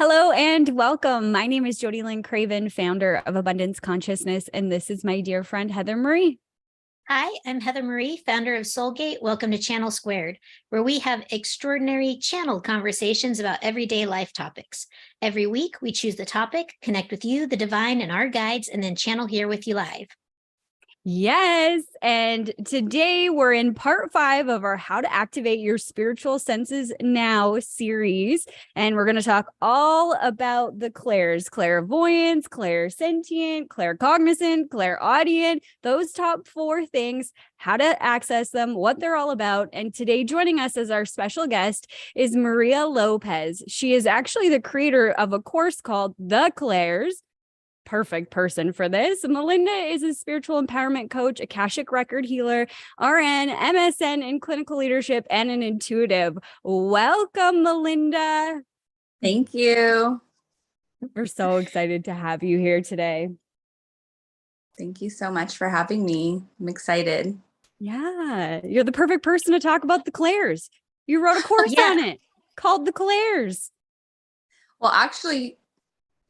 Hello and welcome. My name is Jody Lynn Craven, founder of Abundance Consciousness, and this is my dear friend, Heather Marie. Hi, I'm Heather Marie, founder of Soulgate. Welcome to Channel Squared, where we have extraordinary channeled conversations about everyday life topics. Every week, we choose the topic, connect with you, the divine, and our guides, and then channel here with you live. Yes. And today we're in part 5 of our How to Activate Your Spiritual Senses Now series. And we're going to talk all about the clairs, clairvoyance, clairsentient, claircognizant, clairaudient, those top 4 things, how to access them, what they're all about. And today joining us as our special guest is Maria Lopez. She is actually the creator of a course called The CLAIRS. Perfect person for this. Melynda is a spiritual empowerment coach, Akashic record healer, RN, MSN in clinical leadership, and an intuitive. Welcome, Melynda. Thank you. We're so excited to have you here today. Thank you so much for having me. I'm excited. Yeah, you're the perfect person to talk about the clairs. You wrote a course on it called the clairs. Well, actually,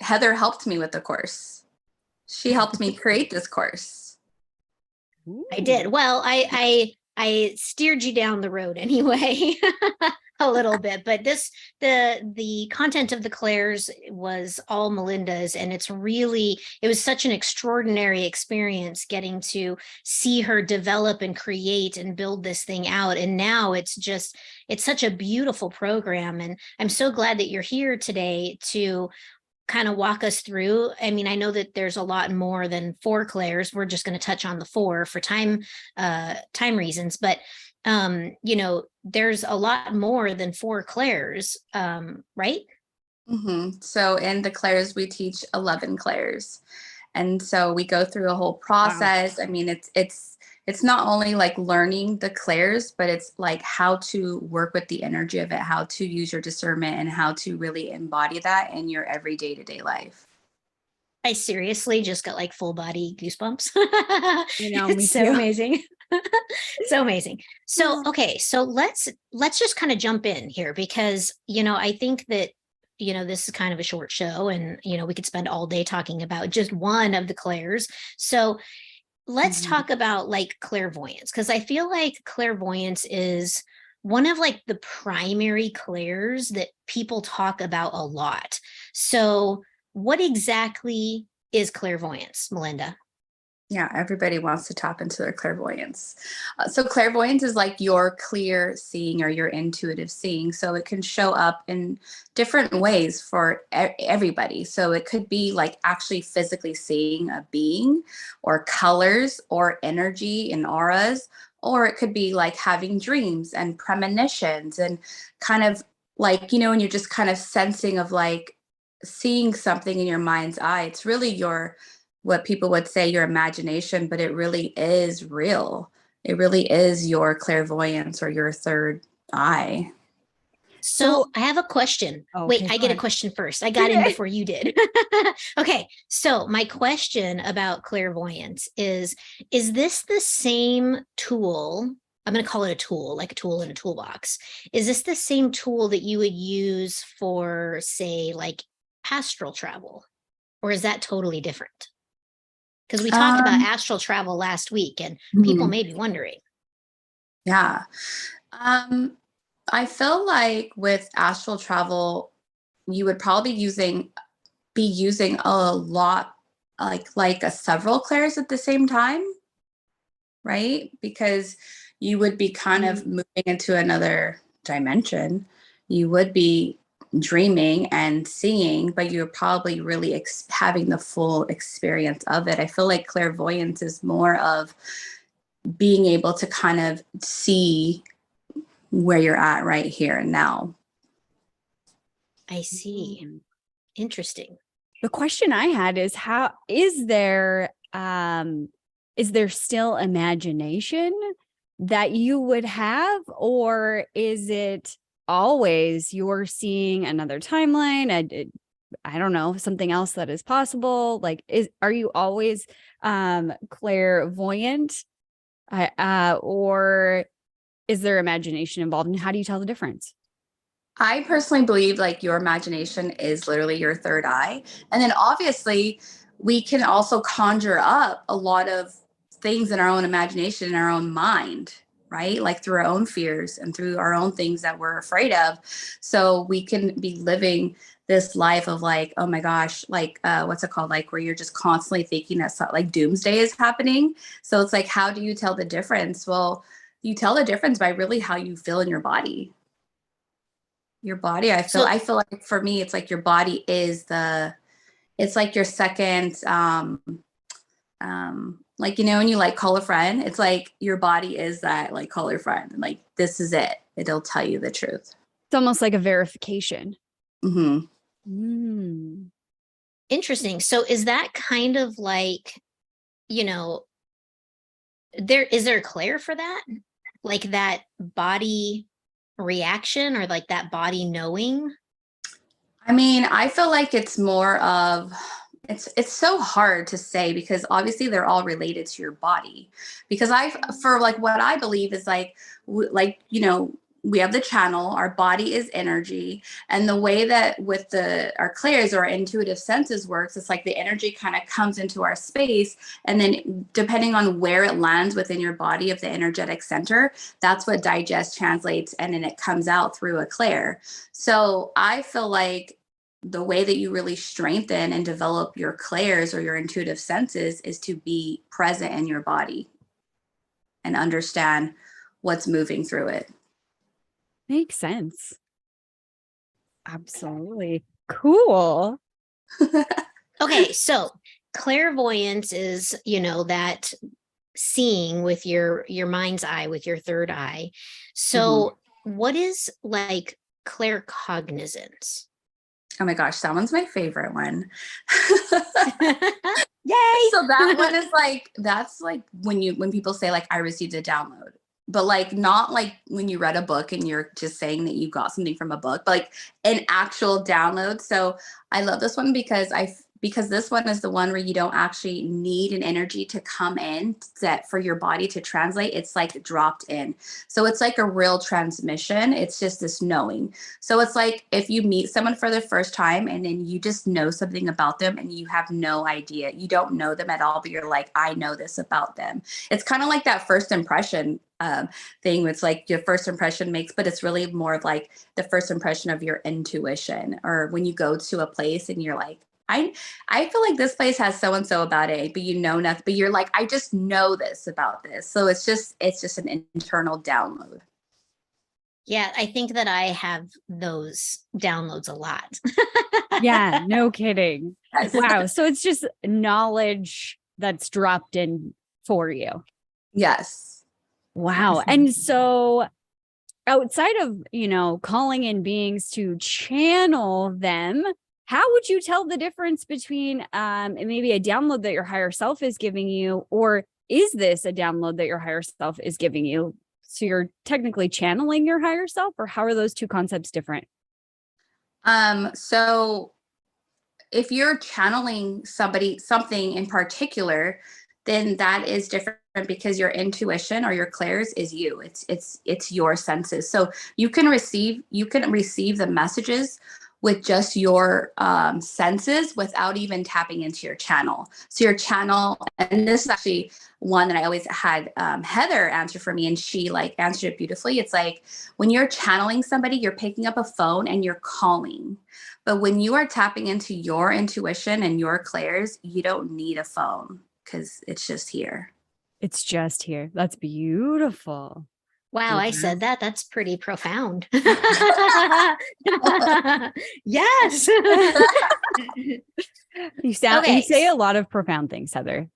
Heather helped me with the course. She helped me create this course. Ooh. I did. Well, I steered you down the road anyway, a little bit, but the content of the clairs was all Melynda's, and it was such an extraordinary experience getting to see her develop and create and build this thing out. And now it's such a beautiful program. And I'm so glad that you're here today to kind of walk us through. I mean, I know that there's a lot more than 4 clairs. We're just going to touch on the 4 for time reasons, but there's a lot more than 4 clairs, right? Mm-hmm. So in the clairs, we teach 11 clairs. And so we go through a whole process. Wow. I mean, it's not only like learning the clairs, but it's like how to work with the energy of it, how to use your discernment, and how to really embody that in your everyday to-day life. I seriously just got like full body goosebumps. It's so amazing. So amazing. So, okay. So let's just kind of jump in here because, I think that this is kind of a short show and, we could spend all day talking about just one of the clairs. So let's talk about like clairvoyance, because I feel like clairvoyance is one of like the primary clairs that people talk about a lot. So what exactly is clairvoyance, Melynda? Yeah, everybody wants to tap into their clairvoyance. So clairvoyance is like your clear seeing or your intuitive seeing. So it can show up in different ways for everybody. So it could be like actually physically seeing a being or colors or energy and auras, or it could be like having dreams and premonitions and kind of like, when you're just kind of sensing of like seeing something in your mind's eye. It's really what people would say your imagination, but it really is real. It really is your clairvoyance or your third eye. So I have a question. Okay, wait, I get a question first. I got in before you did. Okay. So my question about clairvoyance is this the same tool? I'm going to call it a tool, like a tool in a toolbox. Is this the same tool that you would use for, say, like astral travel? Or is that totally different? Because we talked about astral travel last week and people may be wondering. Yeah. I feel like with astral travel, you would probably be using a lot, like several clairs at the same time, right? Because you would be kind of moving into another dimension. You would be dreaming and seeing, but you're probably really having the full experience of it. I feel like clairvoyance is more of being able to kind of see where you're at right here and now. I see. Interesting. The question I had is is there still imagination that you would have, or is it always you're seeing another timeline? I don't know, something else that is possible. Like, are you always clairvoyant, or is there imagination involved? And how do you tell the difference? I personally believe like your imagination is literally your third eye. And then obviously we can also conjure up a lot of things in our own imagination, in our own mind, right? Like through our own fears and through our own things that we're afraid of. So we can be living this life of like, oh my gosh, like what's it called? Like where you're just constantly thinking that like doomsday is happening. So it's like, how do you tell the difference? Well, you tell the difference by really how you feel in your body. Your body, So I feel like for me, it's like your body is it's like your second, like, you know, when you like call a friend, it's like your body is that like call your friend. And like, this is it. It'll tell you the truth. It's almost like a verification. Mm-hmm. interesting. So is that kind of like, you know, is there a clair for that? Like that body reaction or like that body knowing? I mean, I feel like it's more of it's so hard to say because obviously they're all related to your body. Because for like what I believe is like like, you know, we have the channel, our body is energy, and the way that with our clairs or our intuitive senses works, it's like the energy kind of comes into our space, and then depending on where it lands within your body of the energetic center, that's what digests, translates, and then it comes out through a clair. So I feel like the way that you really strengthen and develop your clairs or your intuitive senses is to be present in your body and understand what's moving through it. Makes sense. Absolutely. Cool. Okay, so clairvoyance is, you know, that seeing with your mind's eye, with your third eye. So what is like claircognizance? Oh my gosh, that one's my favorite one. Yay! So that one is like, that's like when people say like, I received a download, but like not like when you read a book and you're just saying that you got something from a book, but like an actual download. So I love this one because this one is the one where you don't actually need an energy to come in that for your body to translate. It's like dropped in. So it's like a real transmission. It's just this knowing. So it's like if you meet someone for the first time and then you just know something about them and you have no idea, you don't know them at all, but you're like, I know this about them. It's kind of like that first impression thing. It's like your first impression makes, but it's really more of like the first impression of your intuition, or when you go to a place and you're like, I feel like this place has so and so about it, but you know nothing. But you're like, I just know this about this. So it's just an internal download. Yeah, I think that I have those downloads a lot. Yeah, no kidding. Wow. So it's just knowledge that's dropped in for you. Yes. Wow. And so outside of, you know, calling in beings to channel them, how would you tell the difference between maybe a download that your higher self is giving you, or is this a download that your higher self is giving you? So you're technically channeling your higher self, or how are those two concepts different? So if you're channeling something in particular, then that is different because your intuition or your clairs is you. It's your senses. So you can receive the messages with just your senses without even tapping into your channel. So your channel, and this is actually one that I always had Heather answer for me, and she like answered it beautifully. It's like when you're channeling somebody, you're picking up a phone and you're calling. But when you are tapping into your intuition and your clairs, you don't need a phone because it's just here. It's just here. That's beautiful. Wow, I said that. That's pretty profound. Yes. You Okay. say a lot of profound things, Heather.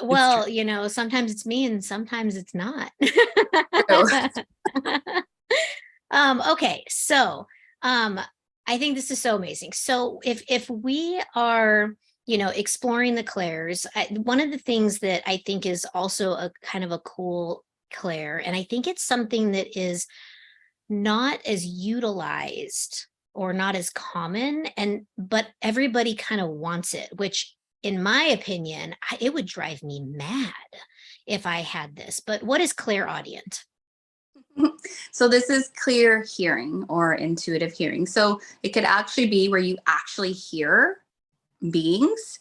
Well, you know, sometimes it's me and sometimes it's not. Okay, so I think this is so amazing. So if we are, you know, exploring the clairs, one of the things that I think is also a kind of a cool clair, and I think it's something that is not as utilized or not as common, but everybody kind of wants it, which in my opinion, it would drive me mad if I had this. But what is clairaudient? So this is clear hearing or intuitive hearing. So it could actually be where you actually hear beings.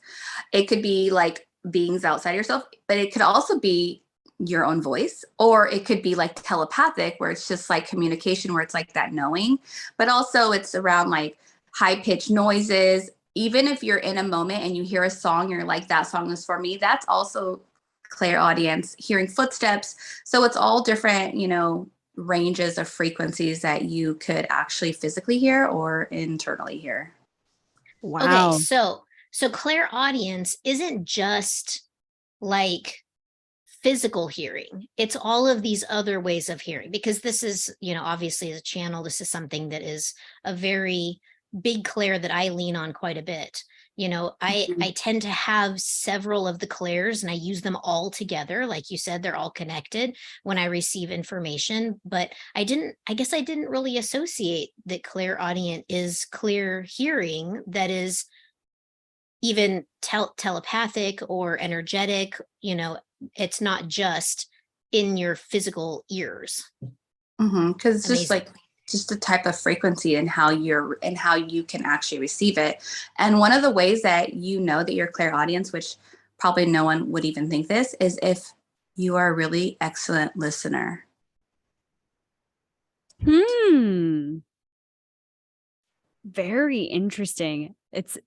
It could be like beings outside yourself, but it could also be your own voice, or it could be like telepathic, where it's just like communication, where it's like that knowing, but also it's around like high pitched noises. Even if you're in a moment and you hear a song, you're like, that song is for me. That's also clairaudience, hearing footsteps. So it's all different, ranges of frequencies that you could actually physically hear or internally hear. Okay, Wow. so clairaudience isn't just like physical hearing. It's all of these other ways of hearing, because this is, obviously as a channel, this is something that is a very big clair that I lean on quite a bit. I tend to have several of the clairs and I use them all together. Like you said, they're all connected when I receive information, but I guess I didn't really associate that clairaudient is clear hearing that is even telepathic or energetic. It's not just in your physical ears. Because it's just Amazing. like just the type of frequency and how you can actually receive it. And one of the ways that you know that you're clairaudience, which probably no one would even think this, is if you are a really excellent listener. Very interesting. It's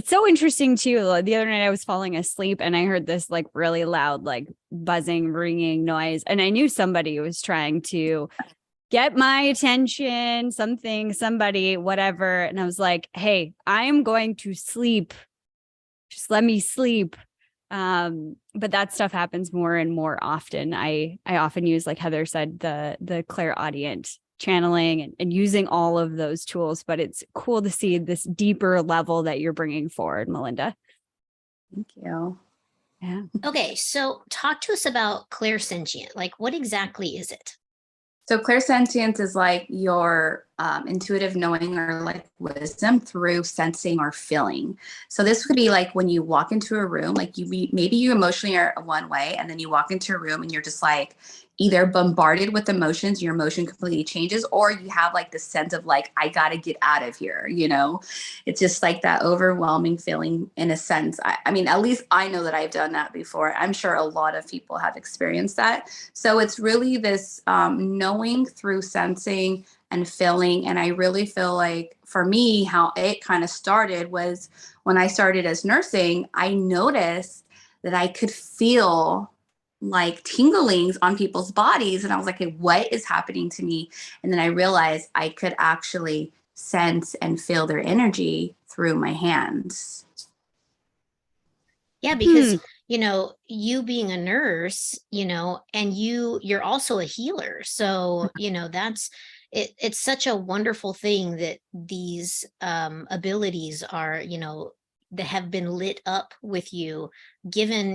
so interesting too. The other night I was falling asleep and I heard this like really loud, like buzzing, ringing noise. And I knew somebody was trying to get my attention, somebody, whatever. And I was like, hey, I am going to sleep. Just let me sleep. But that stuff happens more and more often. I often use, like Heather said, the clairaudient channeling and using all of those tools, but it's cool to see this deeper level that you're bringing forward, Melynda. Thank you. Yeah. Okay, so talk to us about clairsentient. Like, what exactly is it? So clairsentience is like your intuitive knowing or like wisdom through sensing or feeling. So this could be like when you walk into a room, like maybe you emotionally are one way, and then you walk into a room and you're just like either bombarded with emotions, your emotion completely changes, or you have like the sense of like, I gotta get out of here. It's just like that overwhelming feeling in a sense. I mean, at least I know that I've done that before. I'm sure a lot of people have experienced that. So it's really this knowing through sensing and feeling. And I really feel like for me, how it kind of started was when I started as nursing, I noticed that I could feel like tinglings on people's bodies. And I was like, hey, what is happening to me? And then I realized I could actually sense and feel their energy through my hands. Yeah, because you being a nurse, and you're also a healer. So, that's it's such a wonderful thing that these abilities are, that have been lit up with you, given,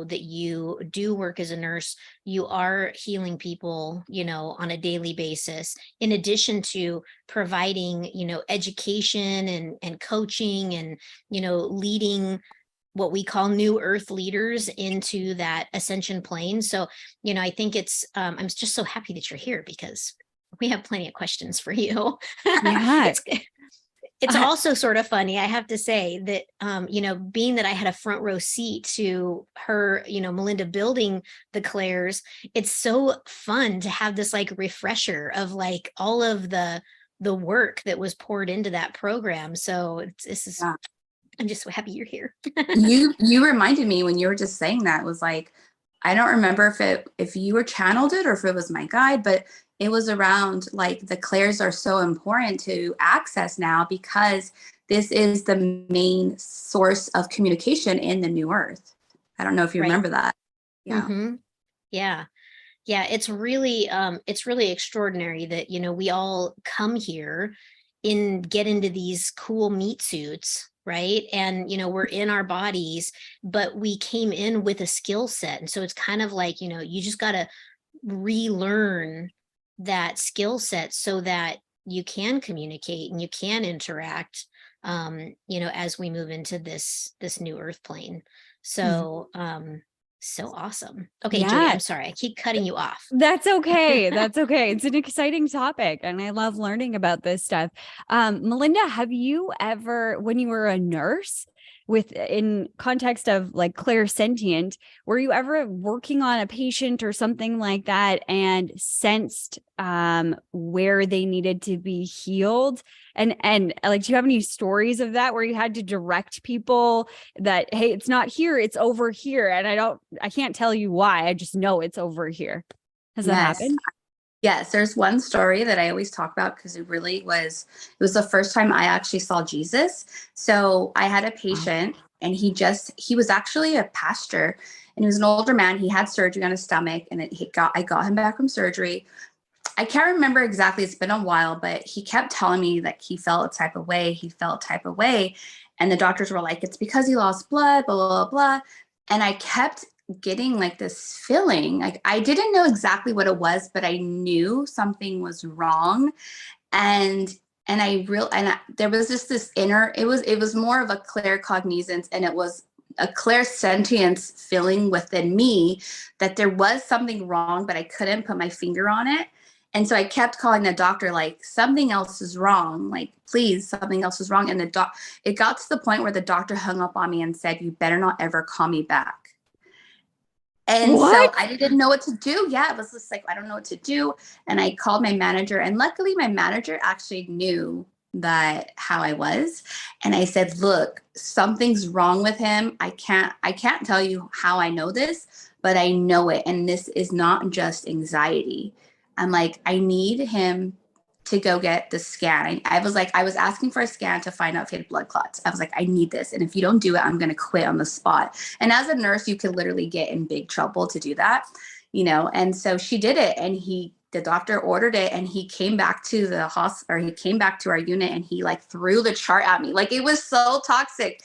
that you do work as a nurse, you are healing people, on a daily basis, in addition to providing, education and coaching and, leading what we call new earth leaders into that ascension plane. So, I think I'm just so happy that you're here, because we have plenty of questions for you. Yeah. It's also sort of funny, I have to say, that, being that I had a front row seat to her, Melynda building the clairs, it's so fun to have this like refresher of like all of the work that was poured into that program. So this is, Yeah. I'm just so happy you're here. You reminded me when you were just saying that. It was like, I don't remember if you were channeled it or if it was my guide, but it was around like the clairs are so important to access now because this is the main source of communication in the new earth. I don't know if you Right. remember that. Yeah. Mm-hmm. Yeah. Yeah. It's really extraordinary that, we all come here and get into these cool meat suits, right? And, we're in our bodies, but we came in with a skill set. And so it's kind of like, you just got to relearn that skill set so that you can communicate and you can interact, as we move into this new earth plane. So, So awesome. Okay, Joy, Yeah. I'm sorry. I keep cutting you off. That's okay. That's okay. It's an exciting topic and I love learning about this stuff. Melynda, have you ever, when you were a nurse in context of like clairsentient, were you ever working on a patient or something like that and sensed where they needed to be healed? And like, do you have any stories of that where you had to direct people that, hey, it's not here, it's over here. And I can't tell you why. I just know it's over here. Has that Yes. happened? Yes, there's one story that I always talk about because it was the first time I actually saw Jesus. So I had a patient and he was actually a pastor and he was an older man. He had surgery on his stomach and I got him back from surgery. I can't remember exactly. It's been a while, but he kept telling me that he felt a type of way. He felt a type of way. And the doctors were like, it's because he lost blood, blah, blah, blah, blah. And I kept getting like this feeling. Like I didn't know exactly what it was, but I knew something was wrong. And there was just this inner, it was more of a claircognizance, and it was a clairsentience feeling within me that there was something wrong, but I couldn't put my finger on it. And so I kept calling the doctor, like, something else is wrong. Like, please, something else is wrong. And it got to the point where the doctor hung up on me and said, you better not ever call me back. And so I didn't know what to do. Yeah, it was just like, I don't know what to do. And I called my manager, and luckily my manager actually knew that how I was. And I said, look, something's wrong with him. I can't tell you how I know this, but I know it. And this is not just anxiety. I'm like, I need him to go get the scan. I was asking for a scan to find out if he had blood clots. I was like, I need this. And if you don't do it, I'm going to quit on the spot. And as a nurse, you could literally get in big trouble to do that, And so she did it, and the doctor ordered it, and he came back to the hospital, or he came back to our unit, and he like threw the chart at me. Like, it was so toxic.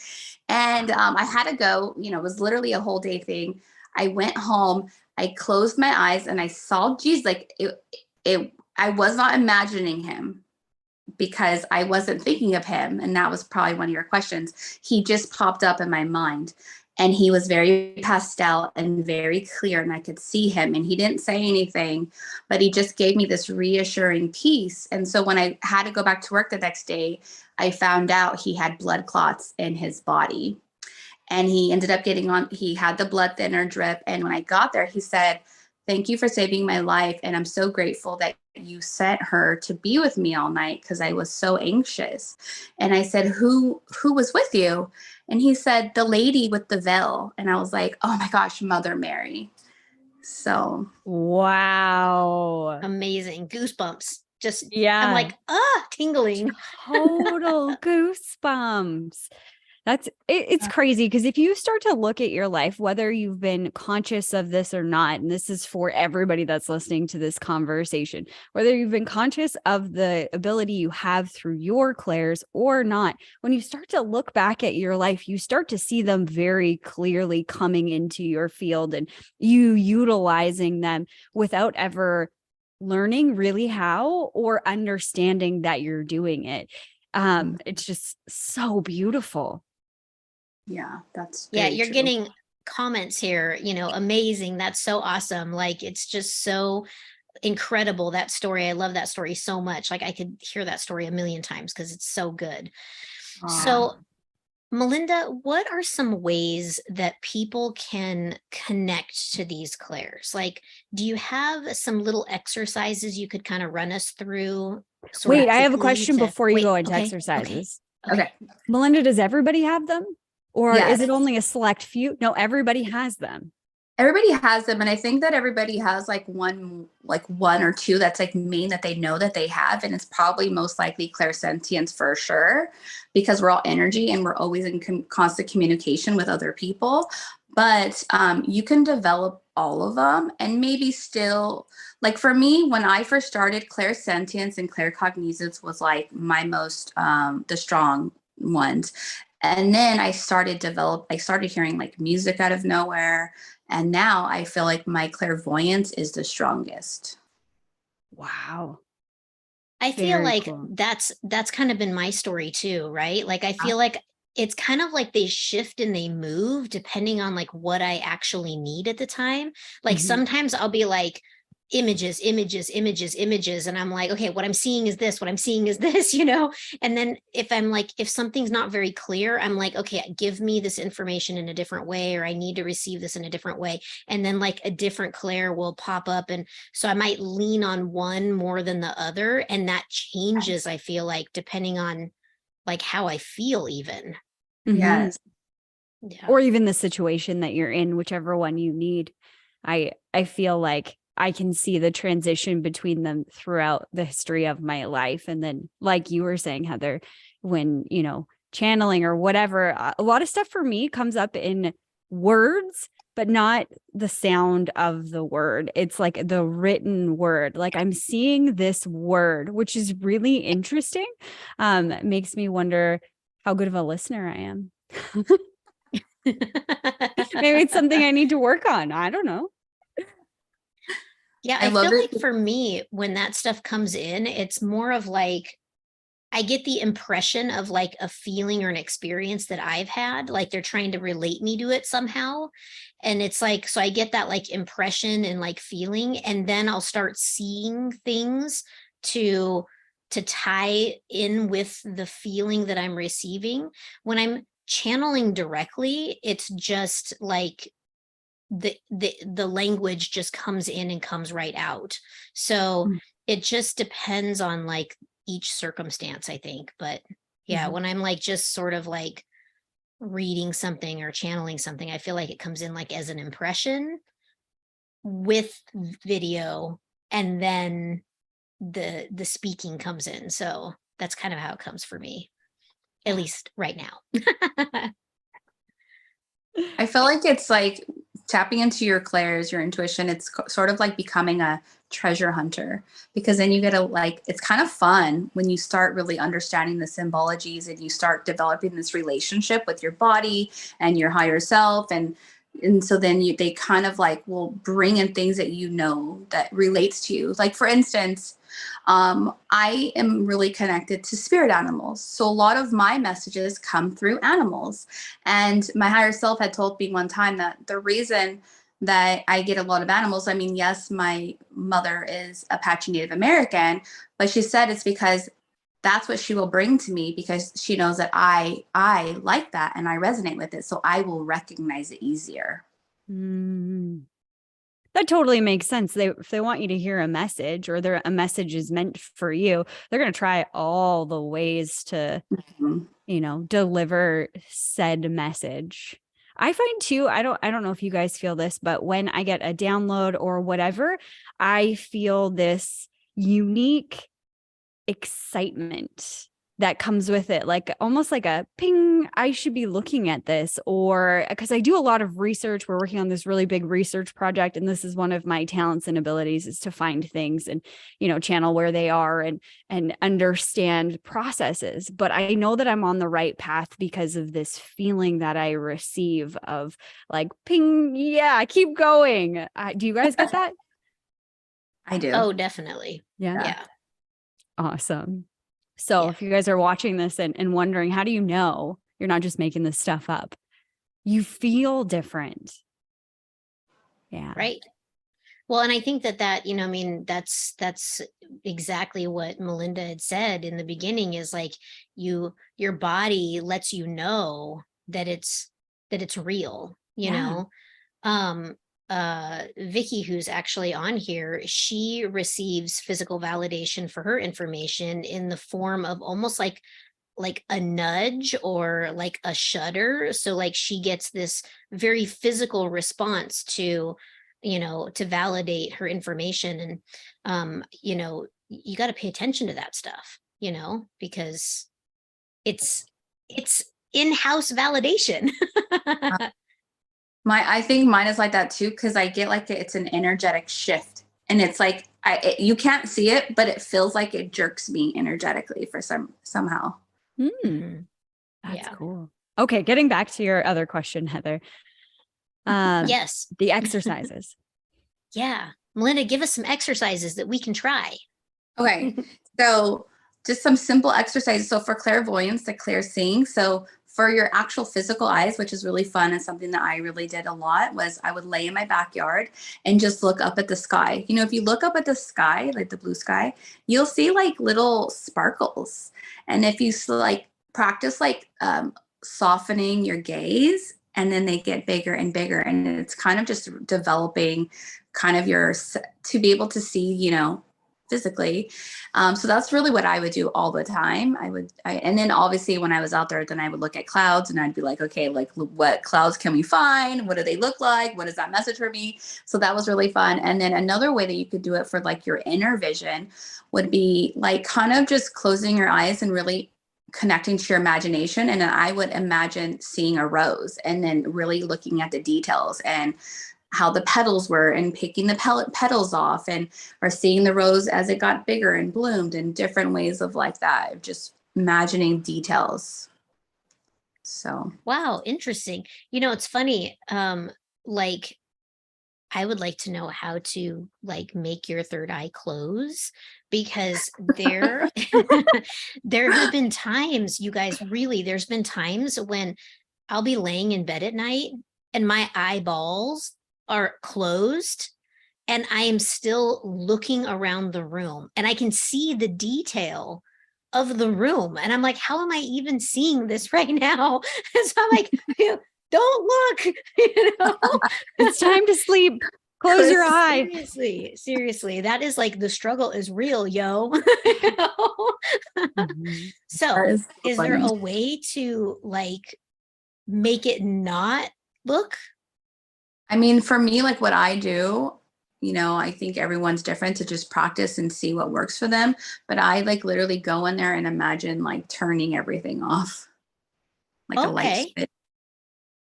And I had to go, it was literally a whole day thing. I went home, I closed my eyes, and I saw Jesus. Like I was not imagining him because I wasn't thinking of him. And that was probably one of your questions. He just popped up in my mind, and he was very pastel and very clear, and I could see him, and he didn't say anything, but he just gave me this reassuring peace. And so when I had to go back to work the next day, I found out he had blood clots in his body, and he ended up he had the blood thinner drip. And when I got there, he said, thank you for saving my life. And I'm so grateful that you sent her to be with me all night because I was so anxious. And I said, who was with you? And he said, the lady with the veil. And I was like, oh my gosh, Mother Mary. So. Wow. Amazing. Goosebumps. Just, yeah. I'm like, tingling. Total goosebumps. It's crazy because if you start to look at your life, whether you've been conscious of this or not, and this is for everybody that's listening to this conversation, whether you've been conscious of the ability you have through your clairs or not, when you start to look back at your life, you start to see them very clearly coming into your field and you utilizing them without ever learning really how or understanding that you're doing it. It's just so beautiful. Yeah, that's you're true. Getting comments here, amazing. That's so awesome. Like, it's just so incredible, that story. I love that story so much. Like, I could hear that story a million times because it's so good. So Melynda, what are some ways that people can connect to these clairs? Like, do you have some little exercises you could kind of run us through? Wait, I have a question before you go into exercises. Okay. Melynda, does everybody have them? Or yes. Is it only a select few? No, everybody has them. Everybody has them. And I think that everybody has like one or two that's like main that they know that they have. And it's probably most likely clairsentience for sure, because we're all energy and we're always in constant communication with other people. But you can develop all of them, and maybe still, like for me, when I first started, clairsentience and claircognizance was like my most, the strong ones. And then I started hearing like music out of nowhere. And now I feel like my clairvoyance is the strongest. Wow. I feel like that's kind of been my story too, right? Like, I feel like it's kind of like they shift and they move depending on like what I actually need at the time. Like sometimes I'll be like images, images, images, images. And I'm like, okay, what I'm seeing is this, what I'm seeing is this, you know? And then if I'm like, if something's not very clear, I'm like, okay, give me this information in a different way, or I need to receive this in a different way. And then like a different clair will pop up. And so I might lean on one more than the other. And that changes, I feel like, depending on like how I feel even. Yes. Yeah. Or even the situation that you're in, whichever one you need. I feel like I can see the transition between them throughout the history of my life. And then, like you were saying, Heather, when, you know, channeling or whatever, a lot of stuff for me comes up in words, but not the sound of the word. It's like the written word. Like I'm seeing this word, which is really interesting. It makes me wonder how good of a listener I am. Maybe it's something I need to work on. I don't know. Yeah, I I love feel it. like for me, when that stuff comes in, it's more of like, I get the impression of like a feeling or an experience that I've had, like they're trying to relate me to it somehow. And it's like, so I get that like impression and like feeling, and then I'll start seeing things to tie in with the feeling that I'm receiving. When I'm channeling directly, it's just like the language just comes in and comes right out. So it just depends on like each circumstance, I think. But yeah, when I'm like just sort of like reading something or channeling something, I feel like it comes in like as an impression with video, and then the speaking comes in. So that's kind of how it comes for me, at least right now. I feel like it's like tapping into your clairs, your intuition. It's sort of like becoming a treasure hunter, because then you get a like, it's kind of fun when you start really understanding the symbologies and you start developing this relationship with your body and your higher self. And so then they kind of like will bring in things that you know that relates to you. Like for instance, I am really connected to spirit animals. So a lot of my messages come through animals. And my higher self had told me one time that the reason that I get a lot of animals, I mean, yes, my mother is Apache Native American, but she said it's because that's what she will bring to me, because she knows that I like that and I resonate with it. So I will recognize it easier. That totally makes sense. If they want you to hear a message, or a message is meant for you, they're going to try all the ways to, you know, deliver said message. I find too, I don't know if you guys feel this, but when I get a download or whatever, I feel this unique excitement that comes with it, like almost like a ping, I should be looking at this. Or because I do a lot of research, we're working on this really big research project, and this is one of my talents and abilities, is to find things and, you know, channel where they are and understand processes. But I know that I'm on the right path because of this feeling that I receive of like ping, yeah, keep going. Do you guys get that? I do. Oh, definitely. Yeah. Awesome. So if you guys are watching this and wondering, how do you know you're not just making this stuff up? You feel different. Yeah. Right. Well, and I think that, you know, I mean, that's exactly what Melynda had said in the beginning, is like your body lets you know that it's real, you know. Vicky, who's actually on here, she receives physical validation for her information in the form of almost like a nudge or like a shudder. So like she gets this very physical response to, you know, to validate her information. And you know, you got to pay attention to that stuff, you know, because it's in-house validation. I think mine is like that too, because I get like it's an energetic shift, and it's like you can't see it, but it feels like it jerks me energetically for somehow. That's cool. Okay, getting back to your other question, Heather. Yes, the exercises. Yeah, Melynda, give us some exercises that we can try. Okay, so just some simple exercises. So for clairvoyance, the clair seeing. So For your actual physical eyes, which is really fun and something that I really did a lot, was I would lay in my backyard and just look up at the sky. You know, if you look up at the sky, like the blue sky, you'll see like little sparkles. And if you like practice like softening your gaze, and then they get bigger and bigger, and it's kind of just developing kind of your, to be able to see, you know, physically. So that's really what I would do all the time. And then obviously when I was out there, then I would look at clouds and I'd be like, okay, like what clouds can we find? What do they look like? What is that message for me? So that was really fun. And then another way that you could do it for like your inner vision would be like kind of just closing your eyes and really connecting to your imagination. And then I would imagine seeing a rose and then really looking at the details and how the petals were and picking the petals off, and or seeing the rose as it got bigger and bloomed, and different ways of like that, just imagining details. So wow, interesting. You know, it's funny. Like I would like to know how to like make your third eye close, because there there have been times, you guys, really, there's been times when I'll be laying in bed at night and my eyeballs are closed and I am still looking around the room and I can see the detail of the room. And I'm like, how am I even seeing this right now? And so I'm like, don't look, you know, It's time to sleep. Close your eye. Seriously, that is like the struggle is real, yo. So is there a way to like make it not look? I mean, for me, like what I do, you know, I think everyone's different, to just practice and see what works for them. But I like literally go in there and imagine like turning everything off, like a light switch.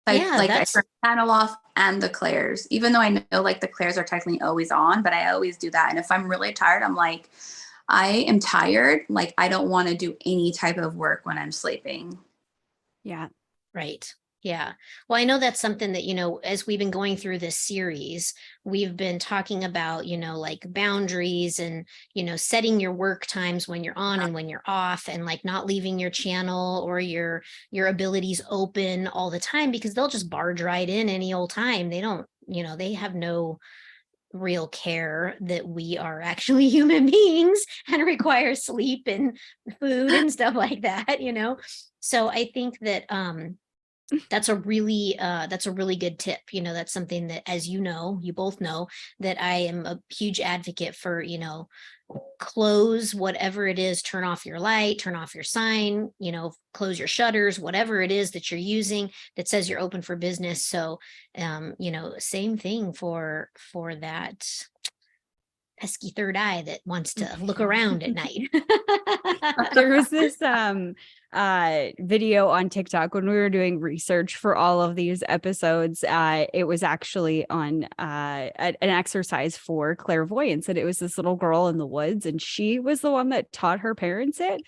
I turn the panel off and the clairs, even though I know like the clairs are technically always on, but I always do that. And if I'm really tired, I'm like, I am tired. Like I don't want to do any type of work when I'm sleeping. Yeah. Right. Yeah. Well, I know that's something that, you know, as we've been going through this series, we've been talking about, you know, like boundaries and, you know, setting your work times when you're on and when you're off, and like not leaving your channel or your abilities open all the time, because they'll just barge right in any old time. They don't, you know, they have no real care that we are actually human beings and require sleep and food and stuff like that, you know? So I think that, that's a really good tip. You know, that's something that, as you know, you both know that I am a huge advocate for, you know, close whatever it is, turn off your light, turn off your sign, you know, close your shutters, whatever it is that you're using that says you're open for business. So, you know, same thing for that pesky third eye that wants to look around at night. There was this video on TikTok when we were doing research for all of these episodes. It was actually on an exercise for clairvoyance, and it was this little girl in the woods, and she was the one that taught her parents it.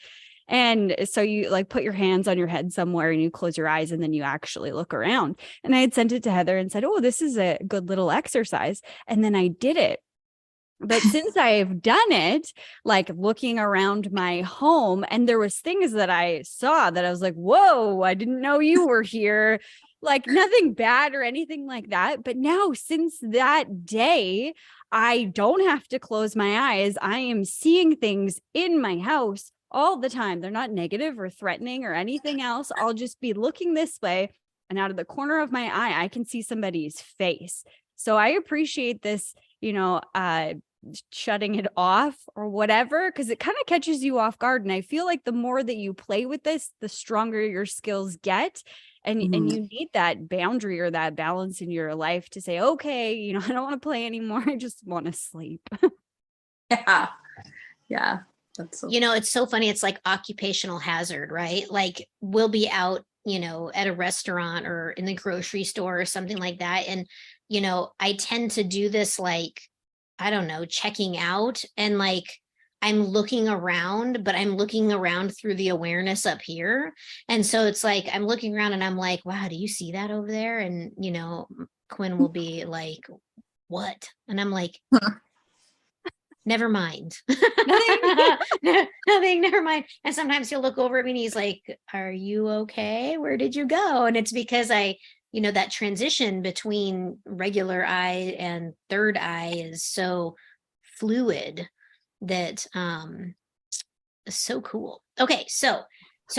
And so you like put your hands on your head somewhere and you close your eyes and then you actually look around. And I had sent it to Heather and said, oh, this is a good little exercise. And then I did it. But since I've done it, like looking around my home, and there was things that I saw that I was like, whoa, I didn't know you were here. Like nothing bad or anything like that. But now since that day, I don't have to close my eyes. I am seeing things in my house all the time. They're not negative or threatening or anything else. I'll just be looking this way, and out of the corner of my eye, I can see somebody's face. So I appreciate this, you know, shutting it off or whatever, because it kind of catches you off guard. And I feel like the more that you play with this, the stronger your skills get. And and you need that boundary or that balance in your life to say, okay, you know, I don't want to play anymore. I just want to sleep. Yeah. That's so, you know, it's so funny. It's like occupational hazard, right? Like we'll be out, you know, at a restaurant or in the grocery store or something like that. And, you know, I tend to do this, like, I don't know, checking out, and like I'm looking around, but I'm looking around through the awareness up here. And so it's like I'm looking around and I'm like, wow, do you see that over there? And, you know, Quinn will be like, what? And I'm like, never mind. Nothing. Nothing, never mind. And sometimes he'll look over at me and he's like, are you okay? Where did you go? And it's because that transition between regular eye and third eye is so fluid that is so cool. Okay, so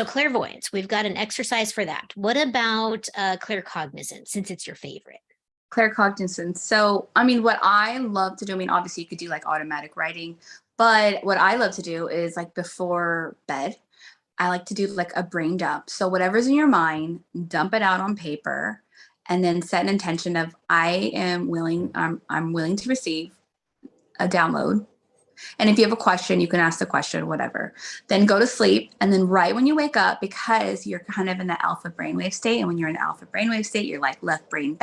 clairvoyance, we've got an exercise for that. What about claircognizance, since it's your favorite? Claircognizance. So, I mean, what I love to do, I mean, obviously you could do like automatic writing, but what I love to do is like before bed, I like to do like a brain dump. So whatever's in your mind, dump it out on paper and then set an intention of I'm willing to receive a download. And if you have a question, you can ask the question, whatever. Then go to sleep. And then right when you wake up, because you're kind of in the alpha brainwave state. And when you're in the alpha brainwave state, you're like left, right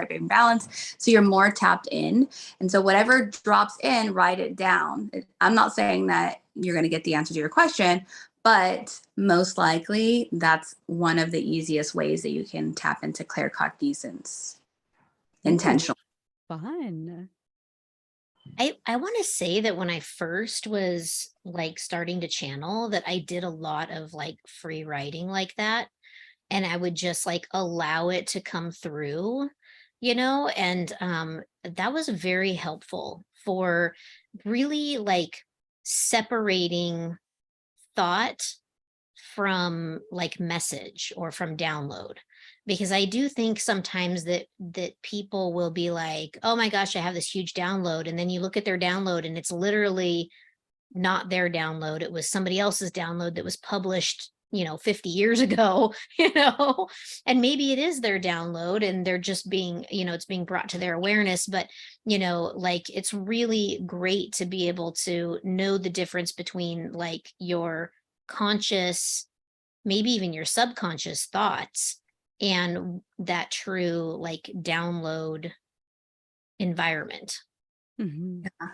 brain balance. So you're more tapped in. And so whatever drops in, write it down. I'm not saying that you're going to get the answer to your question, but most likely that's one of the easiest ways that you can tap into claircognizance intentionally. Fun. I want to say that when I first was like starting to channel, that I did a lot of like free writing like that. And I would just like allow it to come through, and that was very helpful for really like separating thought from like message or from download, because I do think sometimes that people will be like, oh my gosh, I have this huge download, and then you look at their download and it's literally not their download. It was somebody else's download that was published 50 years ago, and maybe it is their download and they're just being, it's being brought to their awareness. But like, it's really great to be able to know the difference between like your conscious, maybe even your subconscious thoughts, and that true like download environment. Mm-hmm. Yeah.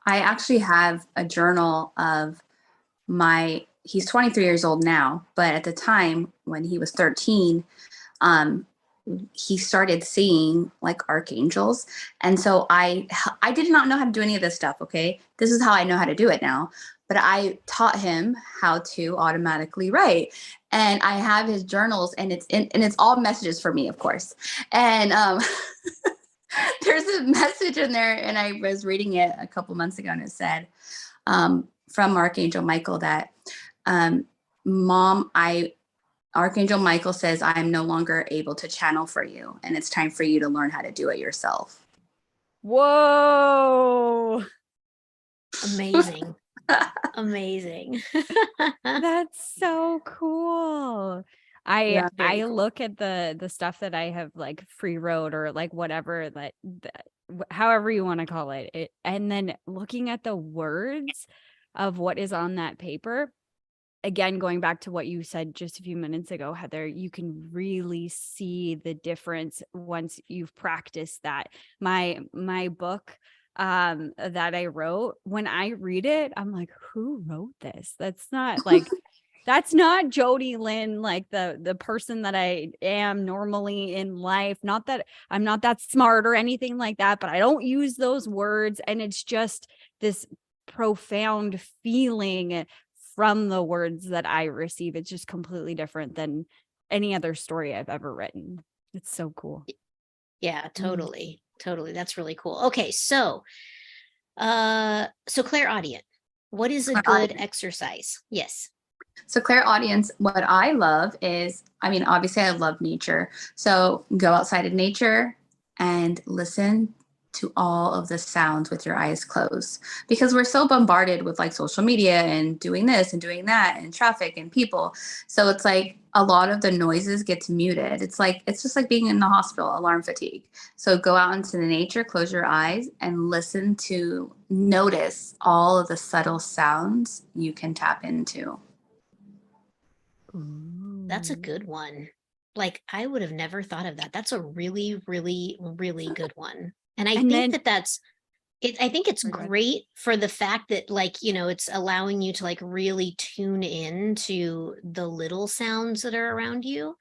I actually have a journal of he's 23 years old now, but at the time when he was 13, he started seeing like archangels. And so I did not know how to do any of this stuff. Okay. This is how I know how to do it now. But I taught him how to automatically write. And I have his journals, and it's all messages for me, of course. And there's a message in there, and I was reading it a couple months ago, and it said from Archangel Michael that, Mom, Archangel Michael says, I am no longer able to channel for you, and it's time for you to learn how to do it yourself. Whoa. Amazing. Amazing. That's so cool. I cool. look at the stuff that I have like free wrote or like whatever that however you want to call it, and then looking at the words of what is on that paper. Again, going back to what you said just a few minutes ago, Heather, you can really see the difference once you've practiced that. My book that I wrote, when I read it, I'm like, who wrote this? That's not like that's not Jody Lynn, like the person that I am normally in life. Not that I'm not that smart or anything like that, but I don't use those words, and it's just this profound feeling from the words that I receive. It's just completely different than any other story I've ever written. It's so cool. Yeah, totally. Totally. That's really cool. Okay. So clairaudient, what is a good exercise? Yes. So clairaudience, what I love is, I mean, obviously I love nature. So go outside in nature and listen to all of the sounds with your eyes closed, because we're so bombarded with like social media and doing this and doing that and traffic and people. So it's like a lot of the noises gets muted. It's just like being in the hospital, alarm fatigue. So go out into the nature, close your eyes, and notice all of the subtle sounds you can tap into. That's a good one. Like, I would have never thought of that. That's a really, really, really good one. And I think I think it's great for the fact that like, it's allowing you to like really tune in to the little sounds that are around you.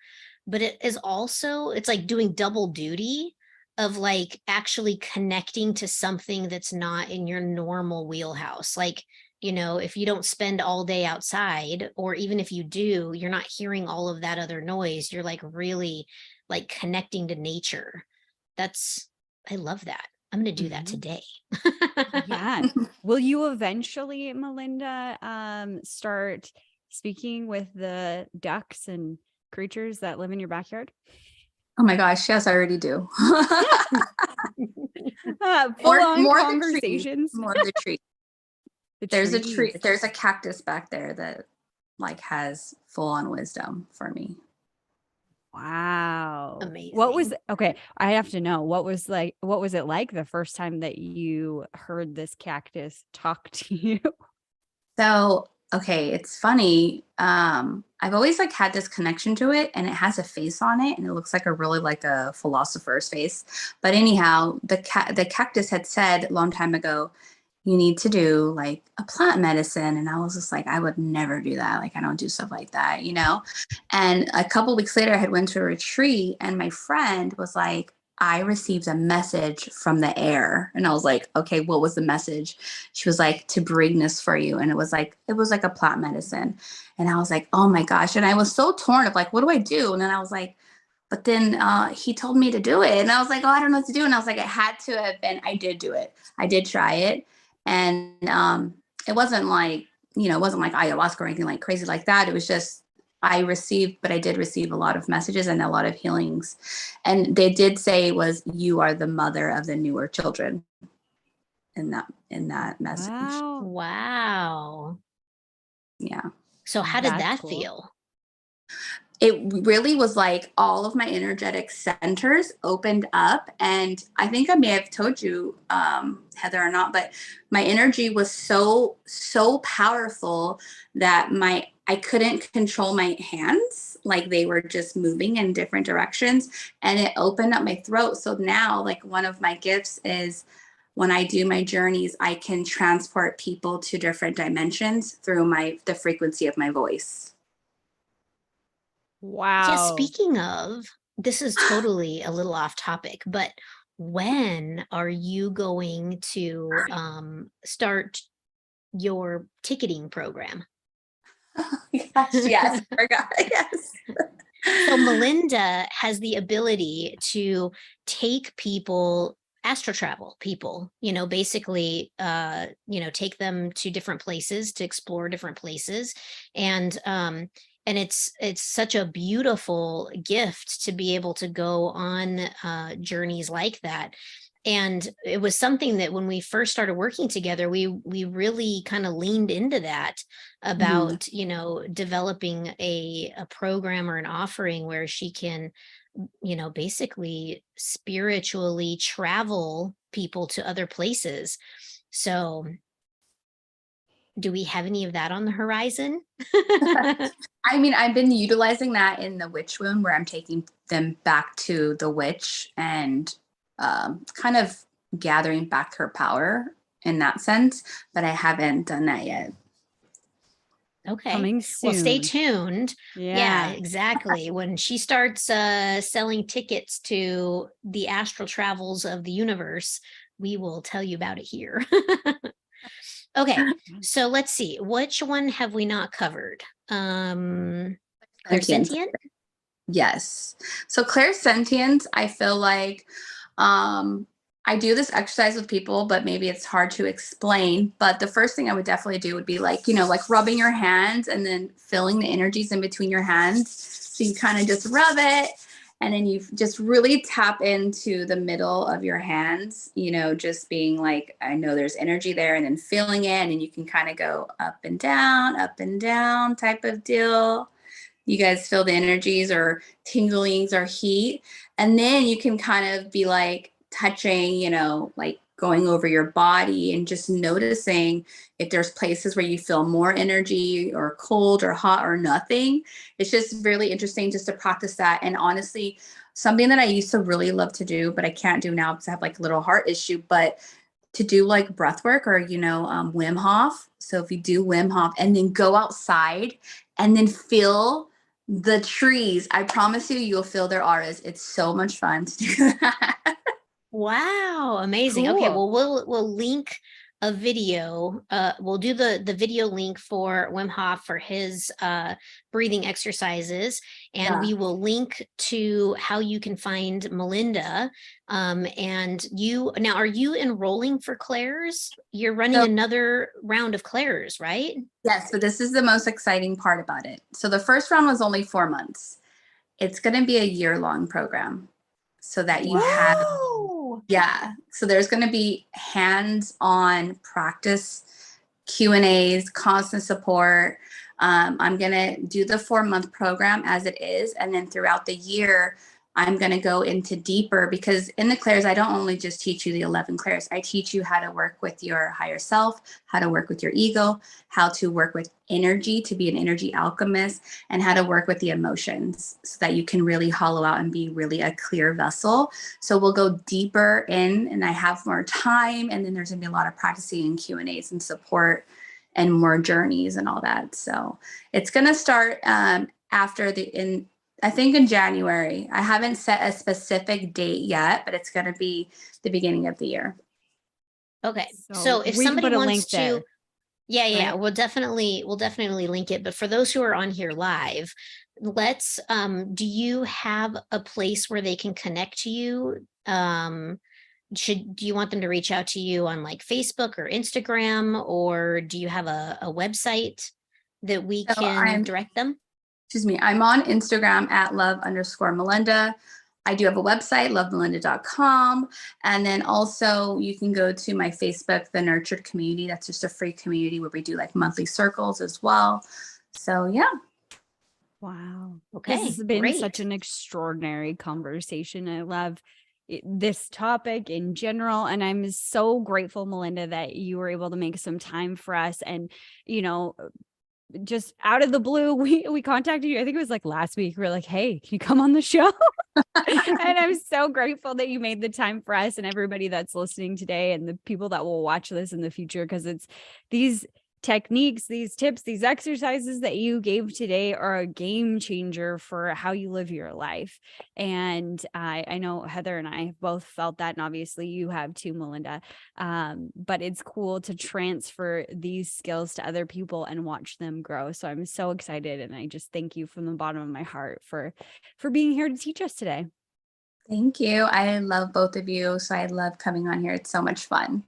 But it is also, it's like doing double duty of like actually connecting to something that's not in your normal wheelhouse. Like, you know, if you don't spend all day outside, or even if you do, you're not hearing all of that other noise. You're like really like connecting to nature. I love that. I'm going to do that today. Yeah. Will you eventually, Melynda, start speaking with the ducks and creatures that live in your backyard? Oh my gosh, yes, I already do. Full on more conversations. More the tree. There's a tree. There's a cactus back there that like has full on wisdom for me. Wow. Amazing. Okay, I have to know, what was it like the first time that you heard this cactus talk to you? So, okay, it's funny. I've always like had this connection to it, and it has a face on it, and it looks like a really like a philosopher's face. But anyhow, the cactus had said a long time ago, you need to do like a plant medicine. And I was just like, I would never do that. Like, I don't do stuff like that, you know? And a couple weeks later, I had went to a retreat, and my friend was like, I received a message from the air. And I was like, okay, what was the message? She was like, to bring this for you. And it was like a plant medicine. And I was like, oh my gosh. And I was so torn of like, what do I do? And then I was like, but then he told me to do it. And I was like, oh, I don't know what to do. And I was like, it had to have been, I did do it. I did try it. And it wasn't like, you know, it wasn't like ayahuasca or anything like crazy like that. It was just, I did receive a lot of messages and a lot of healings. And they did say was, you are the mother of the newer children in that message. Wow. Yeah. So how did that cool. feel? It really was like all of my energetic centers opened up. And I think I may have told you, Heather, or not, but my energy was so powerful that I couldn't control my hands. Like they were just moving in different directions, and it opened up my throat. So now like one of my gifts is when I do my journeys, I can transport people to different dimensions through the frequency of my voice. Wow. Yeah, speaking of, this is totally a little off topic, but when are you going to start your ticketing program? Yes, I forgot. Yes. So Melynda has the ability to take people, astral travel people, you know, basically, you know, take them to different places to explore different places. And it's such a beautiful gift to be able to go on journeys like that. And it was something that when we first started working together, we really kind of leaned into that about, you know, developing a program or an offering where she can, you know, basically spiritually travel people to other places. So do we have any of that on the horizon? I mean, I've been utilizing that in the witch wound, where I'm taking them back to the witch and kind of gathering back her power in that sense, but I haven't done that yet. Okay. Coming soon. Well, stay tuned. Yeah, exactly. When she starts selling tickets to the astral travels of the universe, we will tell you about it here. Okay. So let's see. Which one have we not covered? Clairsentient? Yes. So clairsentience, I feel like I do this exercise with people, but maybe it's hard to explain. But the first thing I would definitely do would be like, you know, like rubbing your hands and then feeling the energies in between your hands. So you kind of just rub it, and then you just really tap into the middle of your hands, you know, just being like, I know there's energy there, and then feeling it. And you can kind of go up and down type of deal. You guys feel the energies or tinglings or heat. And then you can kind of be like touching, you know, like going over your body and just noticing if there's places where you feel more energy or cold or hot or nothing. It's just really interesting just to practice that. And honestly, something that I used to really love to do, but I can't do now because I have like a little heart issue, but to do like breath work or, you know, Wim Hof. So if you do Wim Hof and then go outside and then feel the trees, I promise you, you'll feel their auras. It's so much fun to do that. Wow, amazing. Okay, Cool. well we'll link a video. We'll do the video link for Wim Hof for his breathing exercises, and Yeah. we will link to how you can find Melynda. And you now, are you enrolling for CLAIRS? You're running So, another round of CLAIRS, right? yes, but this is the most exciting part about it. So the first round was only 4 months. It's going to be a year-long program so that you have, Whoa. yeah. So there's going to be hands-on practice, Q&As, constant support. I'm going to do the 4-month program as it is. And then throughout the year, I'm going to go into deeper, because in the clairs, I don't only just teach you the 11 clairs. I teach you how to work with your higher self, how to work with your ego, how to work with energy, to be an energy alchemist, and how to work with the emotions so that you can really hollow out and be really a clear vessel. So we'll go deeper in, and I have more time. And then there's going to be a lot of practicing and Q&As and support and more journeys and all that. So it's going to start I think in January. I haven't set a specific date yet, but it's going to be the beginning of the year. Okay. So So if we can somebody put a wants link to, there, yeah, right? we'll definitely link it. But for those who are on here live, let's do you have a place where they can connect to you? Do you want them to reach out to you on like Facebook or Instagram, or do you have a website that we So can direct them? I'm on Instagram at love_Melynda. I do have a website, lovemelynda.com. And then also you can go to my Facebook, The Nurtured Community. That's just a free community where we do like monthly circles as well. So yeah. Wow. Okay, This has been great. such an extraordinary conversation. I love this topic in general. And I'm so grateful, Melynda, that you were able to make some time for us. And, you know, just out of the blue, we contacted you. I think it was like last week. We were like, hey, can you come on the show? And I'm so grateful that you made the time for us and everybody that's listening today and the people that will watch this in the future, because it's these techniques, these tips, these exercises that you gave today are a game changer for how you live your life. And I know Heather and I have both felt that, and obviously you have too, Melynda. But it's cool to transfer these skills to other people and watch them grow. So I'm so excited, and I just thank you from the bottom of my heart for being here to teach us today. Thank you. I love both of you. So I love coming on here. It's so much fun.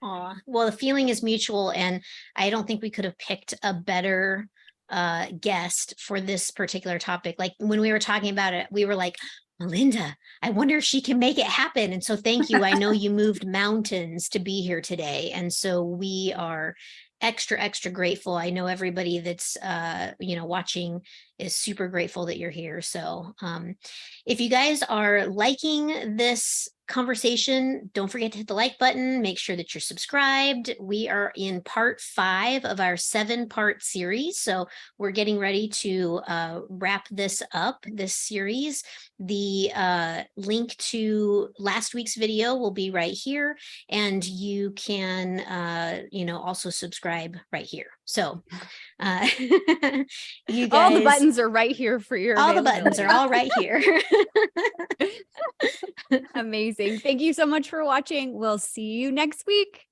Aw, well, the feeling is mutual, and I don't think we could have picked a better guest for this particular topic. Like when we were talking about it, we were like, Melynda, I wonder if she can make it happen. And so thank you. I know you moved mountains to be here today. And so we are extra grateful. I know everybody that's watching is super grateful that you're here. So if you guys are liking this conversation, don't forget to hit the like button. Make sure that you're subscribed. We are in part 5 of our 7-part series. So we're getting ready to wrap this up, this series. The link to last week's video will be right here, and you can also subscribe right here. So you guys, all the buttons are right here for your all the buttons are all right here. Amazing. Thank you so much for watching. We'll see you next week.